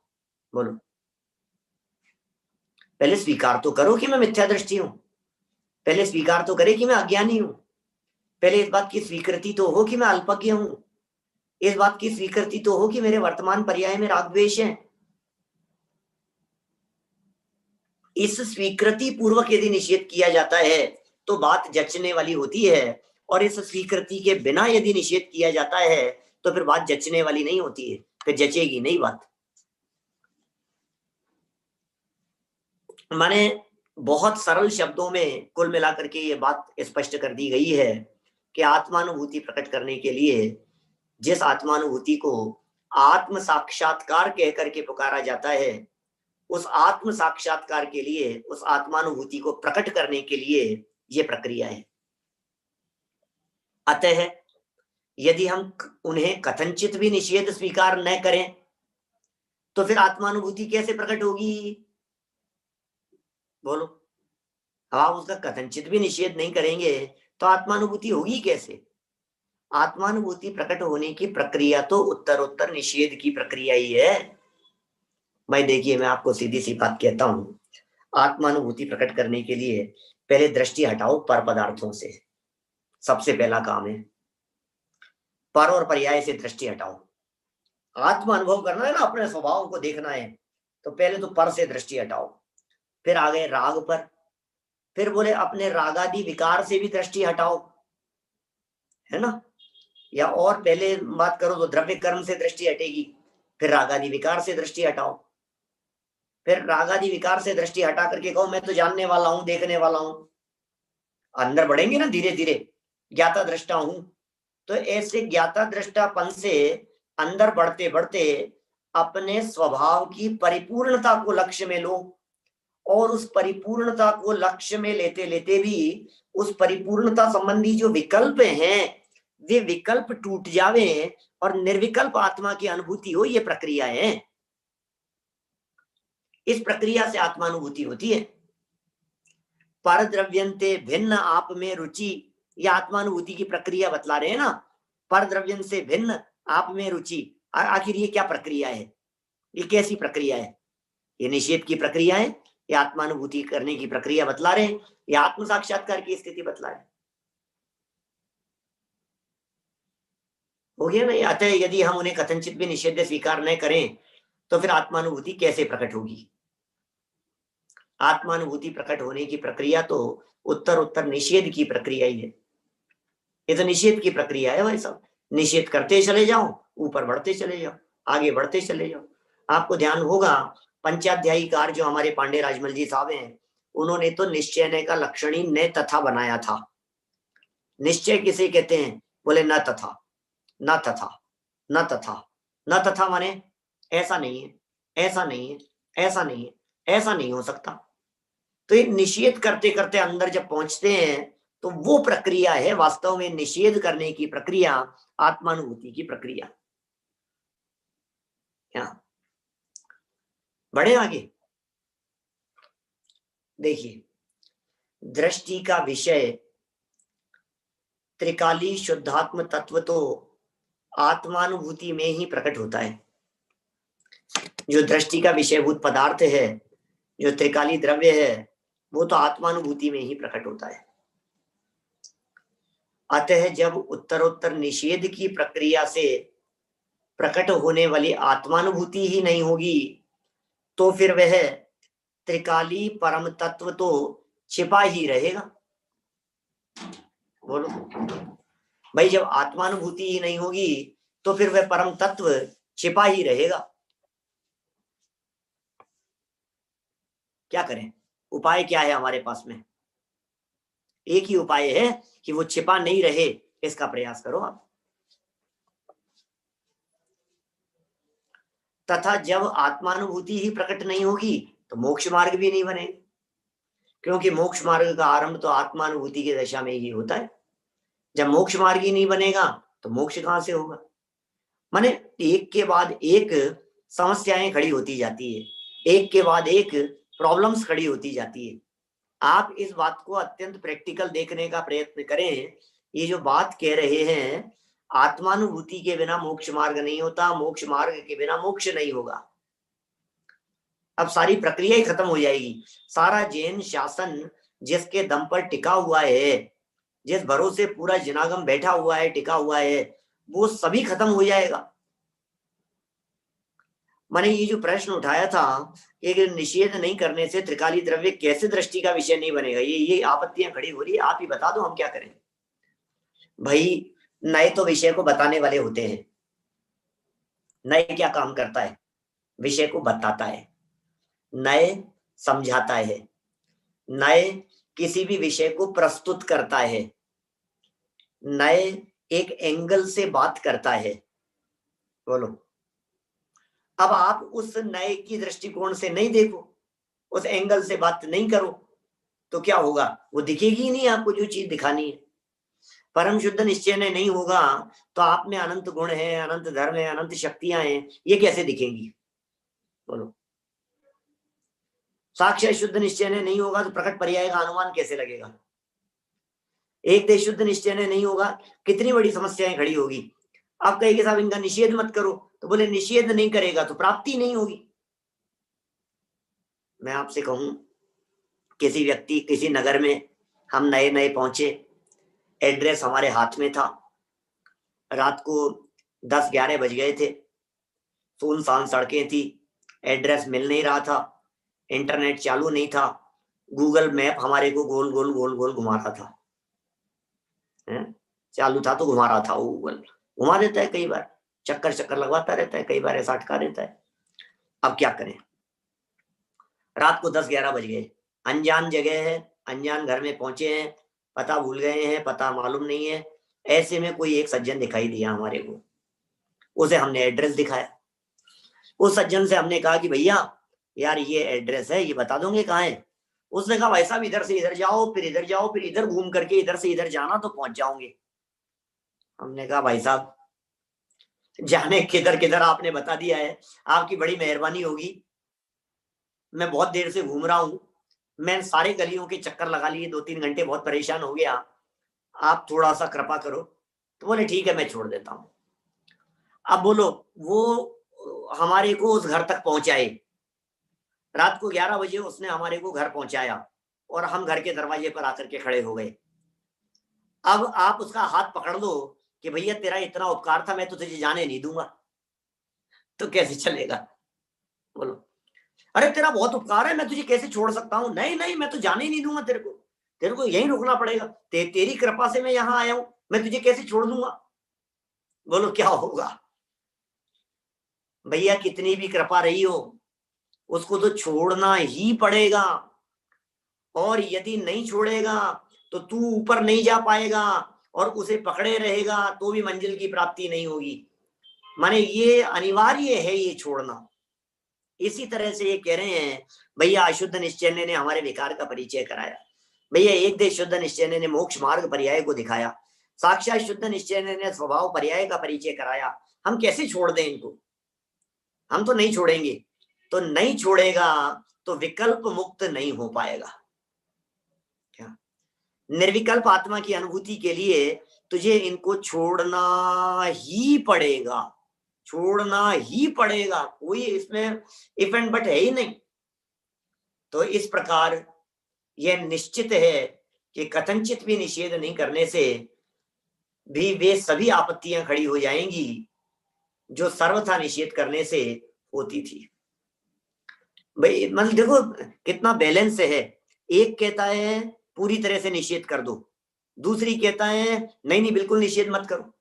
बोलो। पहले स्वीकार तो करो कि मैं मिथ्या दृष्टि हूं, पहले स्वीकार तो करे कि मैं अज्ञानी हूं, पहले इस बात की स्वीकृति तो हो कि मैं अल्पज्ञ हूं, इस बात की स्वीकृति तो हो कि मेरे वर्तमान पर्याय में राग द्वेष है। इस स्वीकृति पूर्वक यदि निषेध किया जाता है तो बात जचने वाली होती है, और इस स्वीकृति के बिना यदि निषेध किया जाता है तो फिर बात जचने वाली नहीं होती है, फिर जचेगी नहीं बात। माने बहुत सरल शब्दों में कुल मिलाकर के ये बात स्पष्ट कर दी गई है कि आत्मानुभूति प्रकट करने के लिए जिस आत्मानुभूति को आत्म साक्षात्कार कह करके पुकारा जाता है, उस आत्म साक्षात्कार के लिए, उस आत्मानुभूति को प्रकट करने के लिए ये प्रक्रिया है। अतः यदि हम उन्हें कथनचित भी निषेध स्वीकार न करें तो फिर आत्मानुभूति कैसे प्रकट होगी? बोलो। आप उसका कथनचित भी निषेध नहीं करेंगे तो आत्मानुभूति होगी कैसे? आत्मानुभूति प्रकट होने की प्रक्रिया तो उत्तर निषेध की प्रक्रिया ही है। भाई देखिए, मैं आपको सीधी सी बात कहता हूं, आत्मानुभूति प्रकट करने के लिए पहले दृष्टि हटाओ पर पदार्थों से, सबसे पहला काम है। पर और पर्याय से दृष्टि हटाओ। आत्म अनुभव करना है ना, अपने स्वभाव को देखना है, तो पहले तो पर से दृष्टि हटाओ। फिर आ गए राग पर, फिर बोले अपने रागादि विकार से भी दृष्टि हटाओ, है ना? या और पहले बात करो तो द्रव्य कर्म से दृष्टि हटेगी, फिर रागादि विकार से दृष्टि हटाओ, फिर रागादि विकार से दृष्टि हटा करके कहो मैं तो जानने वाला हूं, देखने वाला हूं। अंदर बढ़ेंगे ना धीरे धीरे, ज्ञाता दृष्टा हूं। तो ऐसे ज्ञाता दृष्टापन से अंदर बढ़ते बढ़ते अपने स्वभाव की परिपूर्णता को लक्ष्य में लो, और उस परिपूर्णता को लक्ष्य में लेते लेते भी उस परिपूर्णता संबंधी जो विकल्प हैं वे विकल्प टूट जावे और निर्विकल्प आत्मा की अनुभूति हो। ये प्रक्रिया है, इस प्रक्रिया से आत्मानुभूति होती है। पर द्रव्यंते भिन्न आप में रुचि, यह आत्मानुभूति की प्रक्रिया बतला रहे हैं ना। पर द्रव्यन से भिन्न आप में रुचि, आखिर ये क्या प्रक्रिया है? ये कैसी प्रक्रिया है? ये निषेध की प्रक्रिया है, ये आत्मानुभूति करने की प्रक्रिया बतला रहे हैं, ये आत्म साक्षात्कार की स्थिति बतला रहे हैं। हो गया ना? अतः यदि हम उन्हें कथनचित भी निषेध स्वीकार न करें तो फिर आत्मानुभूति कैसे प्रकट होगी? आत्मानुभूति प्रकट होने की प्रक्रिया तो उत्तर निषेध की प्रक्रिया ही है। ये तो निषेध की प्रक्रिया है भाई साहब। निषेध करते चले जाओ, ऊपर बढ़ते चले जाओ, आगे बढ़ते चले जाओ। आपको ध्यान होगा पंचाध्यायीकार जो हमारे पांडे राजमल जी साहब हैं, उन्होंने तो निश्चय का लक्षणी न तथा बनाया था। निश्चय किसे कहते हैं? बोले न तथा, न तथा, न तथा। न तथा माने ऐसा नहीं है, ऐसा नहीं है, ऐसा नहीं है, ऐसा नहीं हो सकता। तो ये निषेध करते करते अंदर जब पहुंचते हैं तो वो प्रक्रिया है वास्तव में निषेध करने की प्रक्रिया, आत्मानुभूति की प्रक्रिया। क्या बढ़े आगे? देखिए, दृष्टि का विषय त्रिकाली शुद्धात्म तत्व तो आत्मानुभूति में ही प्रकट होता है। जो दृष्टि का विषयभूत पदार्थ है, जो त्रिकाली द्रव्य है, वो तो आत्मानुभूति में ही प्रकट होता है। अतः जब उत्तरोत्तर निषेध की प्रक्रिया से प्रकट होने वाली आत्मानुभूति ही नहीं होगी, तो फिर वह त्रिकाली परम तत्व तो छिपा ही रहेगा। बोलो भाई, जब आत्मानुभूति ही नहीं होगी तो फिर वह परम तत्व छिपा ही रहेगा। क्या करें? उपाय क्या है हमारे पास में? एक ही उपाय है कि वो छिपा नहीं रहे, इसका प्रयास करो आप। तथा जब आत्मानुभूति ही प्रकट नहीं होगी तो मोक्ष मार्ग भी नहीं बनेगा, क्योंकि मोक्ष मार्ग का आरंभ तो आत्मानुभूति की दशा में ही होता है। जब मोक्ष मार्ग ही नहीं बनेगा तो मोक्ष कहां से होगा? माने एक के बाद एक समस्याएं खड़ी होती जाती है, एक के बाद एक प्रॉब्लम्स खड़ी होती जाती है। आप इस बात को अत्यंत प्रैक्टिकल देखने का प्रयत्न करें। ये जो बात कह रहे हैं, आत्मानुभूति के बिना मोक्ष मार्ग नहीं होता, मोक्ष मार्ग के बिना मोक्ष नहीं होगा। अब सारी प्रक्रिया ही खत्म हो जाएगी। सारा जैन शासन जिसके दम पर टिका हुआ है, जिस भरोसे पूरा जनागम बैठा हुआ है, टिका हुआ है, वो सभी खत्म हो जाएगा। मैंने ये जो प्रश्न उठाया था कि निषेध नहीं करने से त्रिकाली द्रव्य कैसे दृष्टि का विषय नहीं बनेगा, ये आपत्तियां खड़ी हो रही है। आप ही बता दो, हम क्या करें? भाई, नए तो विषय को बताने वाले होते हैं। नए क्या काम करता है? विषय को बताता है, नए समझाता है, नए किसी भी विषय को प्रस्तुत करता है, नए एक एंगल से बात करता है। बोलो, अब आप उस नए की दृष्टिकोण से नहीं देखो, उस एंगल से बात नहीं करो, तो क्या होगा? वो दिखेगी ही नहीं आपको जो चीज दिखानी है। परम शुद्ध निश्चय नहीं होगा तो आप में अनंत गुण है, अनंत धर्म है, अनंत शक्तियां हैं, ये कैसे दिखेंगी? बोलो, साक्षात शुद्ध निश्चय नहीं होगा तो प्रकट पर्याय का अनुमान कैसे लगेगा? एक देश शुद्ध निश्चय नहीं होगा, कितनी बड़ी समस्याएं खड़ी होगी। आप कहेंगे साहब इनका निषेध मत करो, तो बोले निषेध नहीं करेगा तो प्राप्ति नहीं होगी। मैं आपसे कहूं, किसी व्यक्ति किसी नगर में हम नए नए पहुंचे, एड्रेस हमारे हाथ में था, रात को 10-11 बज गए थे, सुनसान सड़कें थी, एड्रेस मिल नहीं रहा था, इंटरनेट चालू नहीं था, गूगल मैप हमारे को गोल गोल गोल गोल घुमा रहा था। चालू था तो घुमा रहा था, वो गूगल घुमा देता है, कई बार चक्कर चक्कर लगवाता रहता है, कई बार ऐसा अटका देता है। अब क्या करें? रात को 10-11 बज गए, अनजान जगह है, अनजान घर में पहुंचे हैं, पता भूल गए हैं, पता मालूम नहीं है। ऐसे में कोई एक सज्जन दिखाई दिया हमारे को, उसे हमने एड्रेस दिखाया। उस सज्जन से हमने कहा कि भैया यार ये एड्रेस है, ये बता दोगे कहाँ है? उसने कहा भाई साहब इधर से इधर जाओ, फिर इधर जाओ, फिर इधर घूम करके इधर से इधर जाना तो पहुंच जाओगे। हमने कहा भाई साहब जाने किधर किधर आपने बता दिया है, आपकी बड़ी मेहरबानी होगी। मैं बहुत देर से घूम रहा हूं, मैं सारे गलियों के चक्कर लगा लिए, 2-3 घंटे, बहुत परेशान हो गया, आप थोड़ा सा कृपा करो। तो बोले ठीक है, मैं छोड़ देता हूँ। अब बोलो, वो हमारे को उस घर तक पहुंचाए, रात को 11 बजे उसने हमारे को घर पहुंचाया और हम घर के दरवाजे पर आकर के खड़े हो गए। अब आप उसका हाथ पकड़ लो कि भैया तेरा इतना उपकार था, मैं तो तुझे जाने नहीं दूंगा, तो कैसे चलेगा? बोलो, अरे तेरा बहुत उपकार है, मैं तुझे कैसे छोड़ सकता हूँ? नहीं नहीं, मैं तो जाने ही नहीं दूंगा तेरे को, तेरे को यहीं रुकना पड़ेगा, तेरी कृपा से मैं यहाँ आया हूं, मैं तुझे कैसे छोड़ दूंगा? बोलो क्या होगा? भैया कितनी भी कृपा रही हो, उसको तो छोड़ना ही पड़ेगा, और यदि नहीं छोड़ेगा तो तू ऊपर नहीं जा पाएगा, और उसे पकड़े रहेगा तो भी मंजिल की प्राप्ति नहीं होगी। माने ये अनिवार्य है ये छोड़ना। इसी तरह से ये कह रहे हैं, भैया अशुद्ध निश्चय ने हमारे विकार का परिचय कराया, भैया एक देश शुद्ध निश्चय ने मोक्ष मार्ग पर्याय को दिखाया, साक्षात शुद्ध निश्चय ने स्वभाव पर्याय का परिचय कराया, हम कैसे छोड़ दें इनको? हम तो नहीं छोड़ेंगे। तो नहीं छोड़ेगा तो विकल्प मुक्त नहीं हो पाएगा। निर्विकल्प आत्मा की अनुभूति के लिए तुझे इनको छोड़ना ही पड़ेगा, छोड़ना ही पड़ेगा, कोई इसमें इफ एंड बट है ही नहीं। तो इस प्रकार यह निश्चित है कि कथनचित भी निषेध नहीं करने से भी वे सभी आपत्तियां खड़ी हो जाएंगी जो सर्वथा निषेध करने से होती थी। भाई मतलब देखो कितना बैलेंस है। एक कहता है पूरी तरह से निषेध कर दो, दूसरी कहता है नहीं नहीं बिल्कुल निषेध मत करो।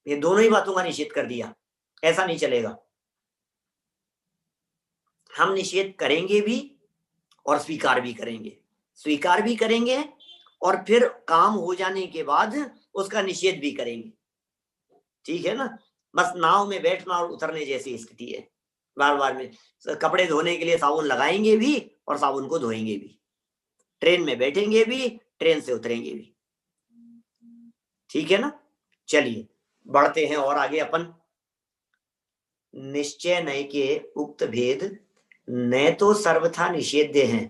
ये दोनों ही बातों का निषेध कर दिया, ऐसा नहीं चलेगा। हम निषेध करेंगे भी और स्वीकार भी करेंगे, स्वीकार भी करेंगे और फिर काम हो जाने के बाद उसका निषेध भी करेंगे। ठीक है ना, बस नाव में बैठना और उतरने जैसी स्थिति है। बार बार में कपड़े धोने के लिए साबुन लगाएंगे भी और साबुन को धोएंगे भी, ट्रेन में बैठेंगे भी, ट्रेन से उतरेंगे भी। ठीक है ना, चलिए बढ़ते हैं और आगे अपन। निश्चय नय के उक्त भेद न तो सर्वथा निषेध्य हैं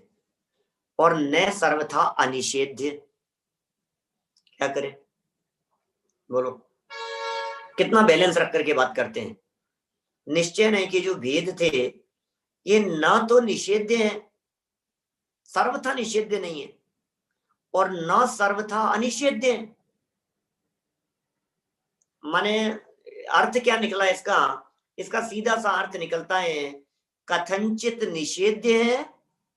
और न सर्वथा अनिषेध्य। क्या करें बोलो, कितना बैलेंस रख करके बात करते हैं। निश्चय नय के जो भेद थे ये ना तो निषेध्य है, सर्वथा निषेध्य नहीं है, और न सर्वथा अनिषेध्य है। माने अर्थ क्या निकला इसका, इसका सीधा सा अर्थ निकलता है कथनचित निषेध्य है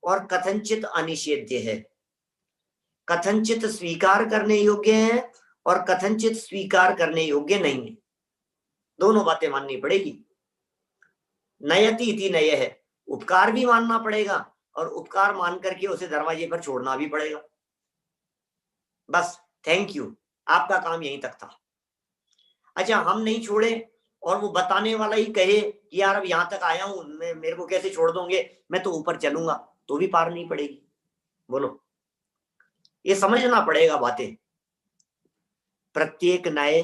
और कथनचित अनिषेध्य है। कथनचित स्वीकार करने योग्य है और कथनचित स्वीकार करने योग्य नहीं है। दोनों बातें माननी पड़ेगी। नयति इति नय है, उपकार भी मानना पड़ेगा और उपकार मान करके उसे दरवाजे पर छोड़ना भी पड़ेगा। बस थैंक यू, आपका काम यहीं तक था। अच्छा हम नहीं छोड़े और वो बताने वाला ही कहे कि यार अब यहां तक आया हूं, मेरे को कैसे छोड़ दोगे, मैं तो ऊपर चलूंगा, तो भी पार नहीं पड़ेगी। बोलो, ये समझना पड़ेगा बातें। प्रत्येक नए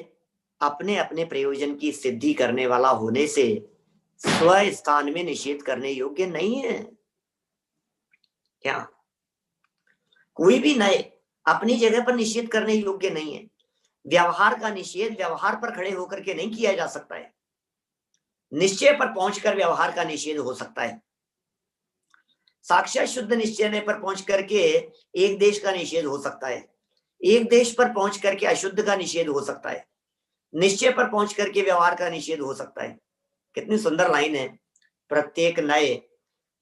अपने अपने प्रयोजन की सिद्धि करने वाला होने से स्व स्थान में निषेध करने योग्य नहीं है। क्या कोई भी नए अपनी जगह पर निषेध करने योग्य नहीं है। व्यवहार का निषेध व्यवहार पर खड़े होकर के नहीं किया जा सकता है, निश्चय पर पहुंचकर व्यवहार का निषेध हो सकता है। साक्षात शुद्ध निश्चय पर पहुंच करके एक देश का निषेध हो सकता है, एक देश पर पहुंच करके अशुद्ध का निषेध हो सकता है, निश्चय पर पहुंच करके व्यवहार का निषेध हो सकता है। कितनी सुंदर लाइन है। प्रत्येक नए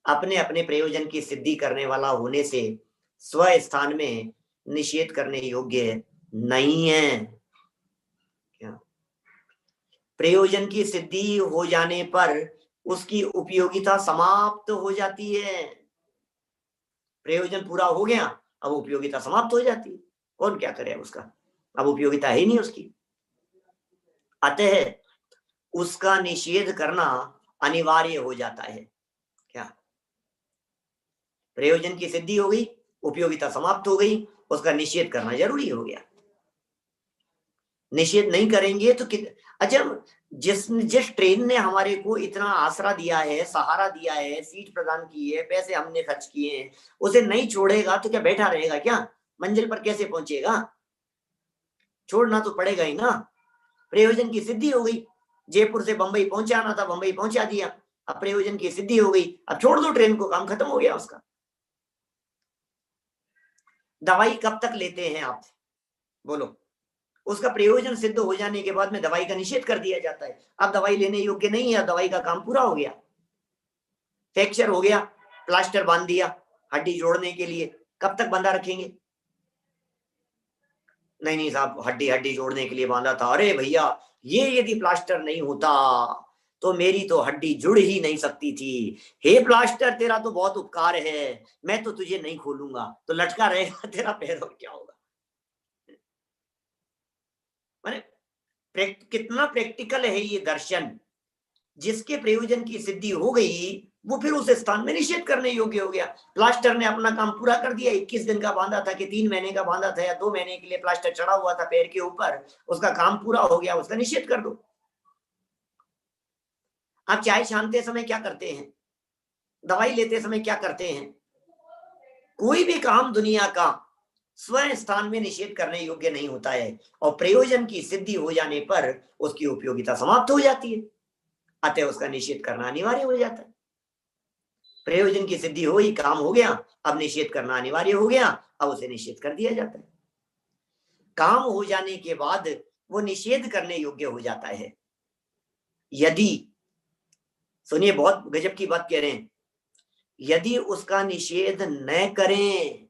अपने अपने प्रयोजन की सिद्धि करने वाला होने से स्व स्थान में निषेध करने योग्य नहीं है। क्या प्रयोजन की सिद्धि हो जाने पर उसकी उपयोगिता समाप्त हो जाती है। प्रयोजन पूरा हो गया, अब उपयोगिता समाप्त हो जाती है। कौन क्या करे उसका, अब उपयोगिता है ही नहीं उसकी। अतः उसका निषेध करना अनिवार्य हो जाता है। क्या प्रयोजन की सिद्धि हो गई, उपयोगिता समाप्त हो गई, उसका निषेध करना जरूरी हो गया। निषेध नहीं करेंगे तो अच्छा जिस ट्रेन ने हमारे को इतना आसरा दिया है, सहारा दिया है, सीट प्रदान की है, पैसे हमने खर्च किए हैं, उसे नहीं छोड़ेगा तो क्या बैठा रहेगा क्या, मंजिल पर कैसे पहुंचेगा। छोड़ना तो पड़ेगा ही ना। प्रयोजन की सिद्धि हो गई, जयपुर से बंबई पहुंचाना था, बंबई पहुंचा दिया, अब प्रयोजन की सिद्धि हो गई, अब छोड़ दो ट्रेन को, काम खत्म हो गया उसका। दवाई कब तक लेते हैं आप बोलो, उसका प्रयोजन सिद्ध हो जाने के बाद में दवाई का निषेध कर दिया जाता है। अब दवाई लेने योग्य नहीं है, दवाई का काम पूरा हो गया। फ्रैक्चर हो गया, प्लास्टर बांध दिया हड्डी जोड़ने के लिए, कब तक बंधा रखेंगे। नहीं नहीं साहब हड्डी हड्डी जोड़ने के लिए बांधा था, अरे भैया ये यदि प्लास्टर नहीं होता तो मेरी तो हड्डी जुड़ ही नहीं सकती थी। हे प्लास्टर तेरा तो बहुत उपकार है, मैं तो तुझे नहीं खोलूंगा, तो लटका रहेगा तेरा पैर और क्या होगा। माने कितना प्रैक्टिकल है ये दर्शन। जिसके प्रयोजन की सिद्धि हो गई वो फिर उस स्थान में निषेध करने योग्य हो गया। प्लास्टर ने अपना काम पूरा कर दिया, 21 दिन का बांधा था कि 3 महीने का बांधा था या 2 महीने के लिए प्लास्टर चढ़ा हुआ था पैर के ऊपर, उसका काम पूरा हो गया, उसका निषेध कर दो। आप चाय छानते समय क्या करते हैं, दवाई लेते समय क्या करते हैं, कोई भी काम दुनिया का स्वयं स्थान में निषेध करने योग्य नहीं होता है, और प्रयोजन की सिद्धि हो जाने पर उसकी उपयोगिता समाप्त हो जाती है, अतः उसका निषेध करना अनिवार्य हो जाता है। प्रयोजन की सिद्धि हो ही, काम हो गया, अब निषेध करना अनिवार्य हो गया, अब उसे निषेध कर दिया जाता है। काम हो जाने के बाद वो निषेध करने योग्य हो जाता है। यदि, सुनिए बहुत गजब की बात कह रहे हैं, यदि उसका निषेध न करें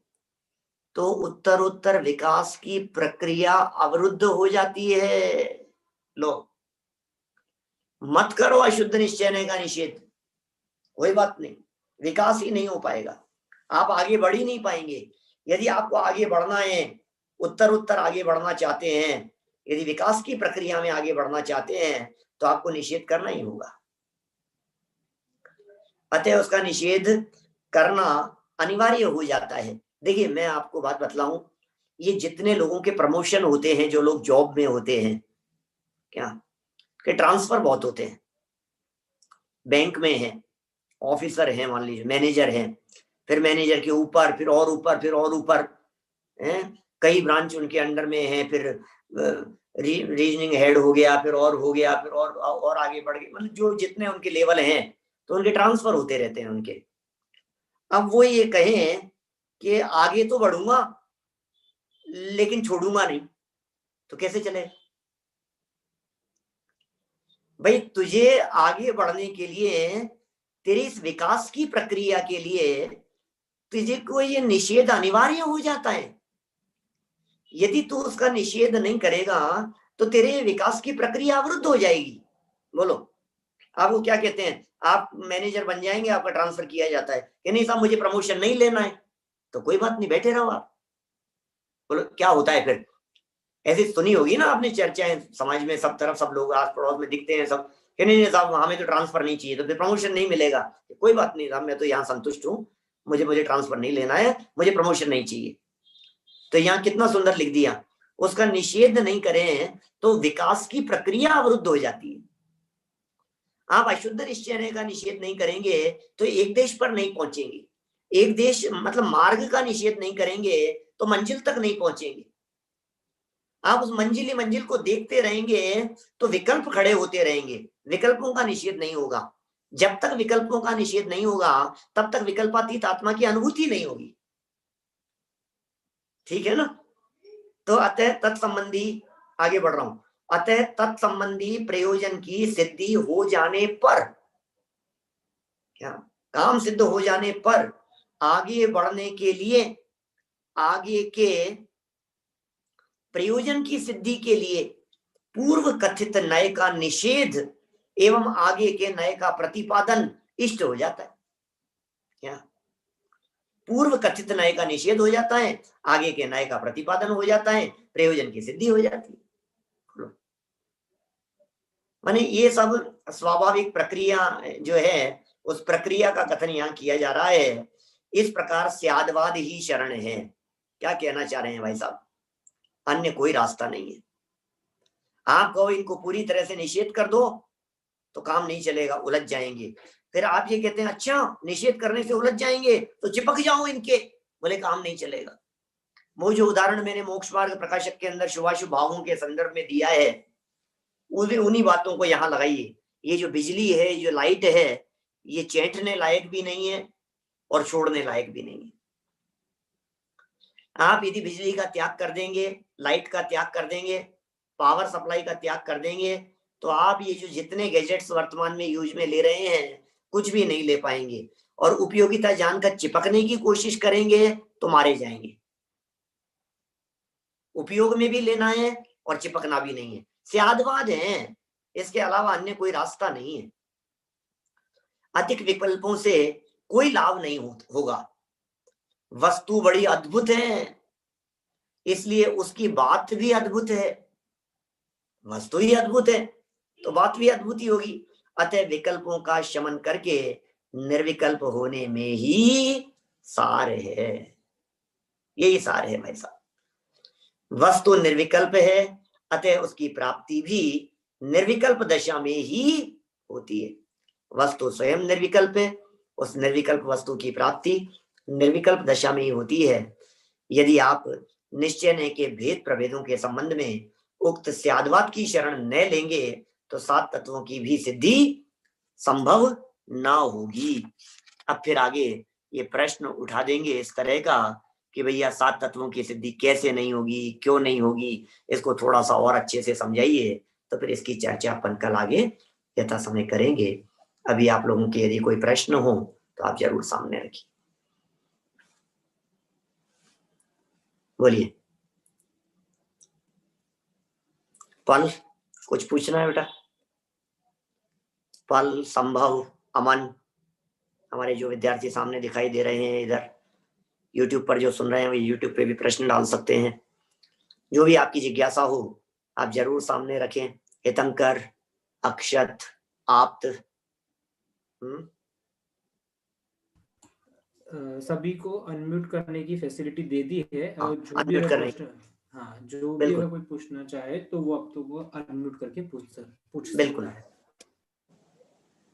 तो उत्तर उत्तर विकास की प्रक्रिया अवरुद्ध हो जाती है। लो, मत करो अशुद्ध निश्चय का निषेध, कोई बात नहीं, विकास ही नहीं हो पाएगा, आप आगे बढ़ ही नहीं पाएंगे। यदि आपको आगे बढ़ना है, उत्तर उत्तर आगे बढ़ना चाहते हैं, यदि विकास की प्रक्रिया में आगे बढ़ना चाहते हैं, तो आपको निषेध करना ही होगा। अतः उसका निषेध करना अनिवार्य हो जाता है। देखिए मैं आपको बात बतलाऊं, ये जितने लोगों के प्रमोशन होते हैं, जो लोग जॉब में होते हैं, क्या के ट्रांसफर बहुत होते हैं, बैंक में है, ऑफिसर है, मान लीजिए मैनेजर है, फिर मैनेजर के ऊपर, फिर और ऊपर, फिर और ऊपर, कई ब्रांच उनके अंडर में है, फिर रीजनिंग हेड हो गया, फिर और हो गया, फिर और आगे बढ़ गए, मतलब जो जितने उनके लेवल हैं, तो उनके ट्रांसफर होते रहते हैं उनके। अब वो ये कहें कि आगे तो बढ़ूंगा लेकिन छोड़ूंगा नहीं, तो कैसे चले भाई? तुझे आगे बढ़ने के लिए, तेरी इस विकास की प्रक्रिया के लिए तुझे को ये निषेध अनिवार्य हो जाता है। यदि तू उसका निषेध नहीं करेगा तो तेरे विकास की प्रक्रिया अवरुद्ध हो जाएगी। बोलो, आप वो क्या कहते हैं, आप मैनेजर बन जाएंगे, आपका ट्रांसफर किया जाता है कि नहीं साहब मुझे प्रमोशन नहीं लेना है, तो कोई बात नहीं, बैठे रहो आप। बोलो क्या होता है फिर? ऐसी सुनी होगी ना आपने चर्चाएं समाज में, सब तरफ सब लोग आस पड़ोस में दिखते हैं सब कि नहीं नहीं साहब हमें तो ट्रांसफर नहीं चाहिए, तो फिर प्रमोशन नहीं मिलेगा। कोई बात नहीं साहब, मैं तो यहाँ संतुष्ट हूँ, मुझे ट्रांसफर नहीं लेना है, मुझे प्रमोशन नहीं चाहिए। तो यहाँ कितना सुंदर लिख दिया, उसका निषेध नहीं करें तो विकास की प्रक्रिया अवरुद्ध हो जाती है। आप अशुद्ध निश्चय का निषेध नहीं करेंगे तो एक देश पर नहीं पहुंचेंगे, एक देश मतलब मार्ग का निषेध नहीं करेंगे तो मंजिल तक नहीं पहुंचेंगे। आप उस मंजिल को देखते रहेंगे तो विकल्प खड़े होते रहेंगे, विकल्पों का निषेध नहीं होगा। जब तक विकल्पों का निषेध नहीं होगा तब तक विकल्पातीत आत्मा की अनुभूति नहीं होगी। ठीक है ना? तो अतः तत्संबंधी, आगे बढ़ रहा हूं, अतः तत्संबंधी प्रयोजन की सिद्धि हो जाने पर, क्या काम सिद्ध हो जाने पर आगे बढ़ने के लिए, आगे के प्रयोजन की सिद्धि के लिए पूर्व कथित नए का निषेध एवं आगे के नए का प्रतिपादन इष्ट हो जाता है। क्या पूर्व कथित नए का निषेध हो जाता है, आगे के नए का प्रतिपादन हो जाता है, प्रयोजन की सिद्धि हो जाती है। माने ये सब स्वाभाविक प्रक्रिया जो है, उस प्रक्रिया का कथन यहाँ किया जा रहा है। इस प्रकार स्यादवाद ही शरण है। क्या कहना चाह रहे हैं भाई साहब? अन्य कोई रास्ता नहीं है। आप कहो इनको पूरी तरह से निषेध कर दो तो काम नहीं चलेगा, उलझ जाएंगे। फिर आप ये कहते हैं अच्छा निषेध करने से उलझ जाएंगे तो चिपक जाओ इनके, बोले काम नहीं चलेगा। वो जो उदाहरण मैंने मोक्ष मार्ग प्रकाशक के अंदर शुभाशुभ भावों के संदर्भ में दिया है, उन्हीं बातों को यहाँ लगाइए। ये जो बिजली है, जो लाइट है, ये चैंटने लायक भी नहीं है और छोड़ने लायक भी नहीं है। आप यदि बिजली का त्याग कर देंगे, लाइट का त्याग कर देंगे, पावर सप्लाई का त्याग कर देंगे, तो आप ये जो जितने गैजेट्स वर्तमान में यूज में ले रहे हैं कुछ भी नहीं ले पाएंगे, और उपयोगिता जानकर चिपकने की कोशिश करेंगे तो मारे जाएंगे। उपयोग में भी लेना है और चिपकना भी नहीं है, स्यादवाद है, इसके अलावा अन्य कोई रास्ता नहीं है। अधिक विकल्पों से कोई लाभ नहीं होगा। वस्तु बड़ी अद्भुत है, इसलिए उसकी बात भी अद्भुत है। वस्तु ही अद्भुत है तो बात भी अद्भुत ही होगी। अतः विकल्पों का शमन करके निर्विकल्प होने में ही सार है। यही सार है भाई साहब। वस्तु निर्विकल्प है, अतः उसकी प्राप्ति भी निर्विकल्प दशा में ही होती है। वस्तु स्वयं निर्विकल्प है, उस निर्विकल्प वस्तु की प्राप्ति निर्विकल्प दशा में ही होती है। यदि आप निश्चय ने के भेद प्रभेदों के संबंध में उक्त स्याद्वाद की शरण न लेंगे तो सात तत्वों की भी सिद्धि संभव ना होगी। अब फिर आगे ये प्रश्न उठा देंगे इस तरह का कि भैया सात तत्वों की सिद्धि कैसे नहीं होगी, क्यों नहीं होगी, इसको थोड़ा सा और अच्छे से समझाइए। तो फिर इसकी चर्चा अपन कल आगे यथा समय करेंगे। अभी आप लोगों के यदि कोई प्रश्न हो तो आप जरूर सामने रखिए, बोलिए। पल, कुछ पूछना है बेटा? पल, संभव, अमन, हमारे जो विद्यार्थी सामने दिखाई दे रहे हैं इधर यूट्यूब पर जो सुन रहे हैं, वो यूट्यूब पे भी प्रश्न डाल सकते हैं। जो भी आपकी जिज्ञासा हो आप जरूर सामने रखें। हितंकर, अक्षत, आप्त, सभी को अनम्यूट करने की फैसिलिटी दे दी है। जो भी अनम्यूट अगर करने, प्रश्न, हाँ, जो भी बिल्कुल अगर कोई पूछना चाहे तो वो अब तो वो अनम्यूट करके पूछ बिल्कुल, सकता है।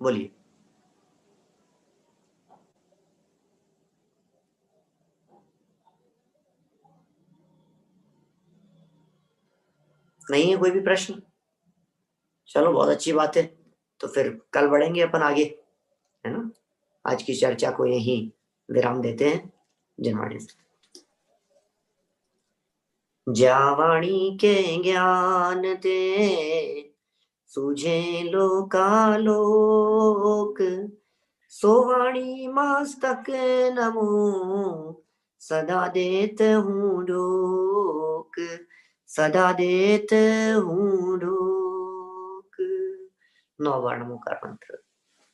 बोलिए। नहीं है कोई भी प्रश्न? चलो बहुत अच्छी बात है, तो फिर कल बढ़ेंगे अपन आगे, है ना। आज की चर्चा को यहीं विराम देते हैं। जनवाणी से जावाणी के ज्ञान दे सूझे लोकालोक, सोवाणी मस्तक नमो सदा देत हूँ डोक, सदा देत हूँ डोक। 9 वर्णों का मंत्र।